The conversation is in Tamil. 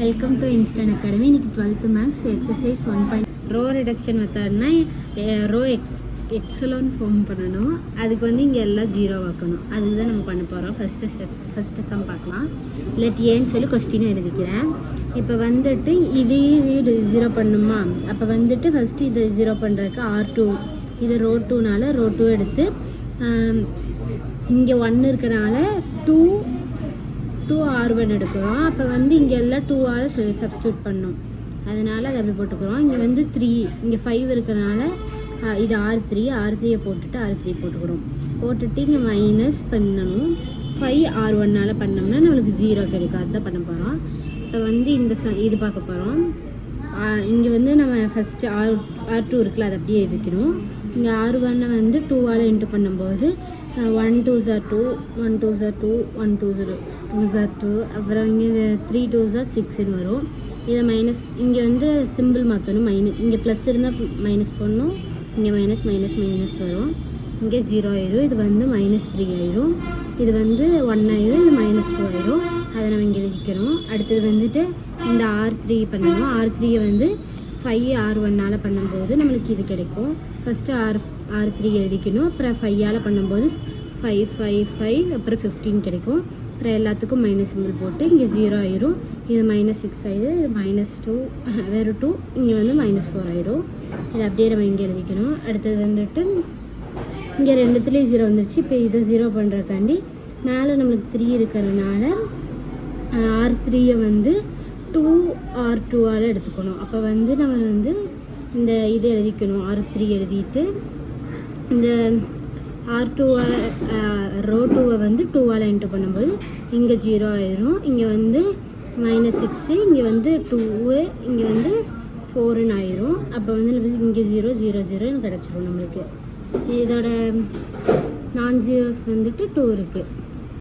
Welcome to instant academy. இன்னைக்கு 12th maths exercise 1. Row reduction மெத்தட்னா ரோ எக்ஸலோன் ஃபார்ம் பண்ணணும். அதுக்கு வந்து இங்கே எல்லாம் ஜீரோ வைக்கணும். அதுக்கு தான் நம்ம பண்ண போகிறோம். ஃபஸ்ட்டு சம் பார்க்கலாம். லெட் ஏன்னு சொல்லி கொஸ்டினை எழுதிக்கிறேன். இப்போ வந்துட்டு இது ஜீரோ பண்ணுமா? அப்போ வந்துட்டு ஃபஸ்ட்டு இதை ஜீரோ பண்ணுறதுக்கு R2, இது ரோ 2னால ரோ 2 எடுத்து இங்கே 1 இருக்கிறனால 2R1 எடுக்கிறோம். அப்போ வந்து இங்கே எல்லாம் 2ஆல் சப்ஸ்டியூட் பண்ணோம். அதனால் அதை அப்படி போட்டுக்கிறோம். இங்கே வந்து 3, இங்கே 5 இருக்கிறனால இது R3யை போட்டுட்டு R3 போட்டுக்கிறோம். போட்டுட்டு இங்கே மைனஸ் பண்ணணும். 5R1னால் பண்ணோம்னா நம்மளுக்கு 0 கிடைக்கும். அதுதான் பண்ண போகிறோம். இப்போ வந்து இது பார்க்க போகிறோம். இங்கே வந்து நம்ம ஃபஸ்ட்டு R2 இருக்குல்ல, அதை அப்படியே எழுதிக்கணும். இங்கே R1 வந்து 2ஆல் இன்ட்டு பண்ணும்போது 1 2s are 2, 1 2s are 2, 1 2s are 2, அப்புறம் இங்கே 3 2s are 6ன்னு வரும். இதை மைனஸ், இங்கே வந்து சிம்பிள் மாற்றணும். இங்கே ப்ளஸ் இருந்தால் மைனஸ் பண்ணணும். இங்கே மைனஸ் வரும். இங்கே 0 ஆயிரும். இது வந்து -3 ஆயிரும். இது வந்து 1 ஆயிரும். இது -2 ஆயிரும். அதை நம்ம இங்கே எழுதிக்கணும். அடுத்தது வந்துட்டு இந்த R3 பண்ணணும். R3யை வந்து 5R1னால் பண்ணும்போது நம்மளுக்கு இது கிடைக்கும். ஃபஸ்ட்டு R3 எழுதிக்கணும். அப்புறம் 5ஆல் பண்ணும்போது 5 அப்புறம் 15 கிடைக்கும். அப்புறம் எல்லாத்துக்கும் மைனஸ் சிம்பிள் போட்டு இங்கே 0 ஆயிரும். இது -6 ஆயிரும். இது -2 வேறு 2, இங்கே வந்து -4 ஆயிரும். இது அப்படியே நம்ம இங்கே எழுதிக்கணும். அடுத்தது வந்துட்டு இங்கே ரெண்டுத்துலேயும் 0 வந்துருச்சு. இப்போ இதை 0 பண்ணுறக்காண்டி மேலே நம்மளுக்கு 3 இருக்கிறதுனால R3யை வந்து 2R2ஆல் எடுத்துக்கணும். அப்போ வந்து நம்ம வந்து இந்த இதை எழுதிக்கணும். R3 எழுதிட்டு இந்த R2ஆல் ரோ 2வை வந்து 2ஆல் இன்ட்டு பண்ணும்போது இங்கே 0 ஆயிரும். இங்கே வந்து -6, இங்கே வந்து 2, இங்கே வந்து 4ன்னு ஆயிரும். அப்போ வந்து இங்கே 0 0 0ன்னு கிடச்சிரும் நம்மளுக்கு. இதோட நான் ஜீரோஸ் வந்துட்டு 2 இருக்குது.